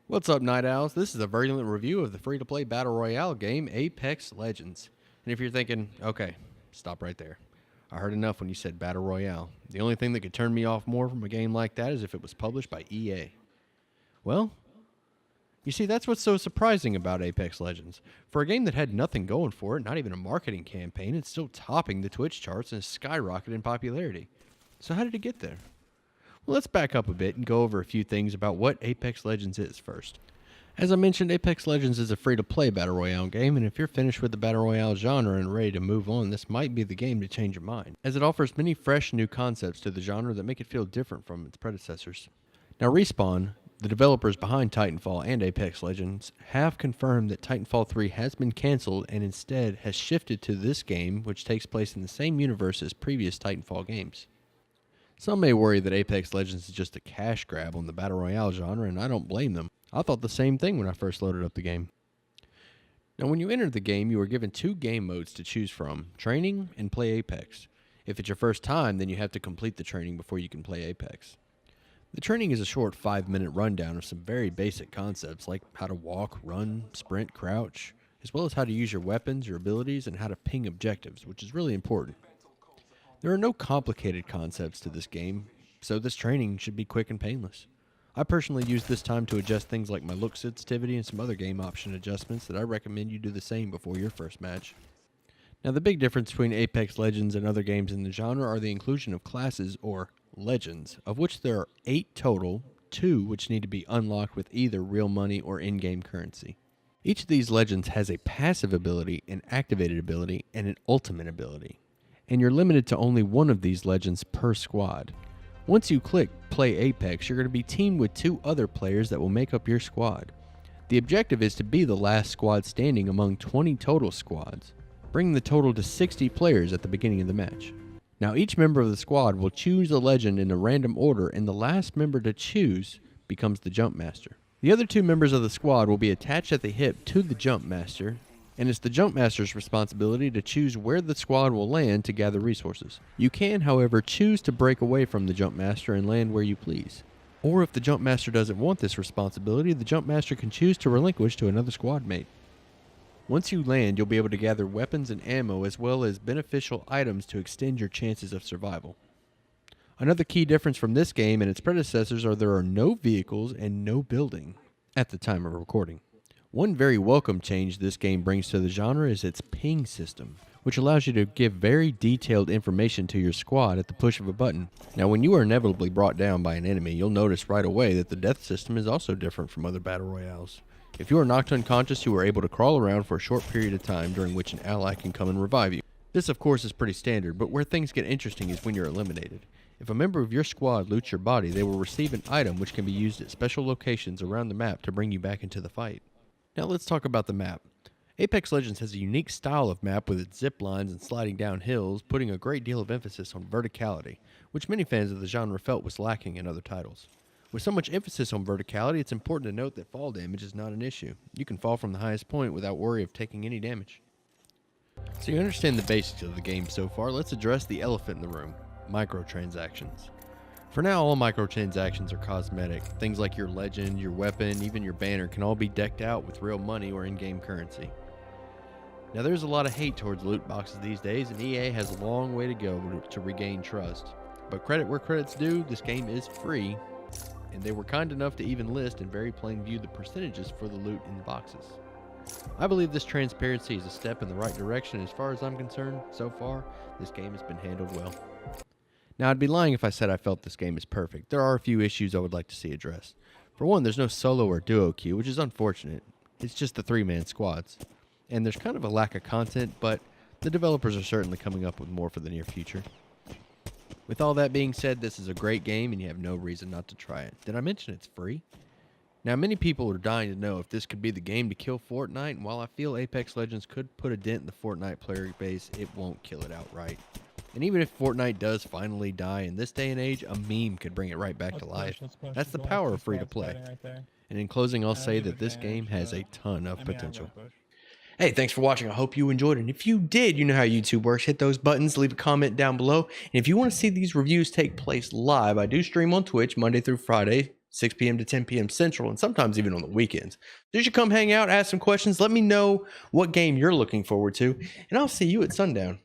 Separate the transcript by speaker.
Speaker 1: What's up, Night Owls? This is a Virulent review of the free-to-play Battle Royale game, Apex Legends. And if you're thinking, okay, stop right there. I heard enough when you said Battle Royale. The only thing that could turn me off more from a game like that is if it was published by EA. Well, you see, that's what's so surprising about Apex Legends. For a game that had nothing going for it, not even a marketing campaign, it's still topping the Twitch charts and is skyrocketing in popularity. So how did it get there? Well, let's back up a bit and go over a few things about what Apex Legends is first. As I mentioned, Apex Legends is a free-to-play Battle Royale game, and if you're finished with the Battle Royale genre and ready to move on, this might be the game to change your mind, as it offers many fresh new concepts to the genre that make it feel different from its predecessors. Now, Respawn, the developers behind Titanfall and Apex Legends, have confirmed that Titanfall 3 has been cancelled and instead has shifted to this game, which takes place in the same universe as previous Titanfall games. Some may worry that Apex Legends is just a cash grab on the Battle Royale genre, and I don't blame them. I thought the same thing when I first loaded up the game. Now, when you enter the game, you are given two game modes to choose from, Training and Play Apex. If it's your first time, then you have to complete the training before you can play Apex. The training is a short 5-minute rundown of some very basic concepts like how to walk, run, sprint, crouch, as well as how to use your weapons, your abilities, and how to ping objectives, which is really important. There are no complicated concepts to this game, so this training should be quick and painless. I personally use this time to adjust things like my look sensitivity and some other game option adjustments that I recommend you do the same before your first match. Now, the big difference between Apex Legends and other games in the genre are the inclusion of classes, or legends, of which there are 8 total, 2 which need to be unlocked with either real money or in-game currency. Each of these legends has a passive ability, an activated ability, and an ultimate ability, and you're limited to only one of these legends per squad. Once you click Play Apex, you're going to be teamed with 2 other players that will make up your squad. The objective is to be the last squad standing among 20 total squads, bringing the total to 60 players at the beginning of the match. Now, each member of the squad will choose a legend in a random order, and the last member to choose becomes the Jumpmaster. The other 2 members of the squad will be attached at the hip to the Jumpmaster, and it's the Jumpmaster's responsibility to choose where the squad will land to gather resources. You can, however, choose to break away from the Jumpmaster and land where you please. Or if the Jumpmaster doesn't want this responsibility, the Jumpmaster can choose to relinquish to another squad mate. Once you land, you'll be able to gather weapons and ammo as well as beneficial items to extend your chances of survival. Another key difference from this game and its predecessors are there are no vehicles and no building at the time of recording. One very welcome change this game brings to the genre is its ping system, which allows you to give very detailed information to your squad at the push of a button. Now, when you are inevitably brought down by an enemy, you'll notice right away that the death system is also different from other battle royales. If you are knocked unconscious, you are able to crawl around for a short period of time during which an ally can come and revive you. This, of course, is pretty standard, but where things get interesting is when you're eliminated. If a member of your squad loots your body, they will receive an item which can be used at special locations around the map to bring you back into the fight. Now let's talk about the map. Apex Legends has a unique style of map with its zip lines and sliding down hills, putting a great deal of emphasis on verticality, which many fans of the genre felt was lacking in other titles. With so much emphasis on verticality, it's important to note that fall damage is not an issue. You can fall from the highest point without worry of taking any damage. So you understand the basics of the game so far, let's address the elephant in the room, microtransactions. For now, all microtransactions are cosmetic. Things like your legend, your weapon, even your banner can all be decked out with real money or in-game currency. Now, there's a lot of hate towards loot boxes these days, and EA has a long way to go to regain trust. But credit where credit's due, this game is free, and they were kind enough to even list in very plain view the percentages for the loot in the boxes. I believe this transparency is a step in the right direction. As far as I'm concerned, so far, this game has been handled well. Now, I'd be lying if I said I felt this game is perfect. There are a few issues I would like to see addressed. For one, there's no solo or duo queue, which is unfortunate. It's just the 3-man squads. And there's kind of a lack of content, but the developers are certainly coming up with more for the near future. With all that being said, this is a great game and you have no reason not to try it. Did I mention it's free? Now, many people are dying to know if this could be the game to kill Fortnite, and while I feel Apex Legends could put a dent in the Fortnite player base, it won't kill it outright. And even if Fortnite does finally die in this day and age, a meme could bring it right back to life. That's the power of free-to-play. And in closing, I'll say that this game has a ton of potential. Hey, thanks for watching. I hope you enjoyed it. And if you did, you know how YouTube works. Hit those buttons, leave a comment down below. And if you want to see these reviews take place live, I do stream on Twitch Monday through Friday, 6 p.m. to 10 p.m. Central, and sometimes even on the weekends. So you should come hang out, ask some questions. Let me know what game you're looking forward to, and I'll see you at sundown.